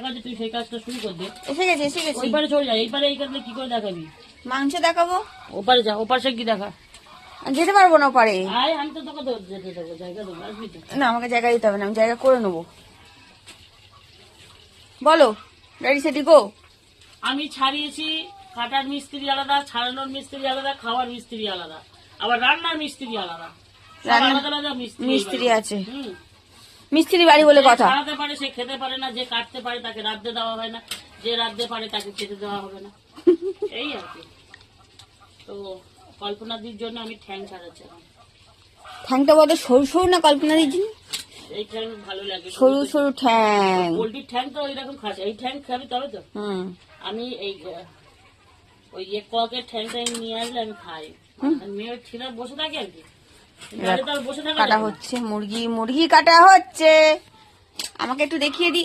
দেখাচ্ছি, তুই সেই কাজটা শুরু কর দে। এসে গেছে ওইপারে চলে যা, এইপারে এই কাজটা কি করে দেখাবি? মাংস দেখাবো। ওপারে যা, ওপাশে কি দেখা? যেতে পারবো না পারে। আয়, আমি তো তোকে যেতে দেবো, জায়গা দেবো, আসবি তো? না, আমাকে জায়গা দিতে হবে না, আমি জায়গা করে নেবো। বলো, রেডি সেটি গো। আমি ছাড়িয়েছি, কাটার মিস্ত্রি আলাদা, ছাড়ানোর মিস্ত্রি আলাদা, খাওয়ার মিস্ত্রি আলাদা, আবার রান্নার মিস্ত্রি আলাদা। সব আলাদা আলাদা মিস্ত্রি আছে, হুম। মিস্ত্রি বাড়ি বলে কথা। ছাড়াতে পারে সে খেতে পারে না, যে কাটতে পারে তাকে রাঁধতে দেওয়া হয় না, যে রাঁধতে পারে তাকে খেতে দেওয়া হবে না, এই আর কি। তো কল্পনাদির জন্য আমি ঠ্যাং ছাড়াচ্ছি এখন। ঠ্যাংটা বড় সরু সরু না কল্পনা দিদি? এই ঠ্যাং ভালো লাগে, সরু সরু ঠ্যাং। পোল্ট্রির ঠ্যাং তো ওই রকম খাস, এই ঠ্যাং খাবি তবে তো। আমি এই ওই ককের ঠ্যাং ট্যাং নিয়ে আসলে আমি খাই, মেয়ে ছেলে বসে থাকে আর কি, বসে থাকা কাটা হচ্ছে মুরগি, মুরগি কাটা হচ্ছে। আমাকে একটু দেখিয়ে দি।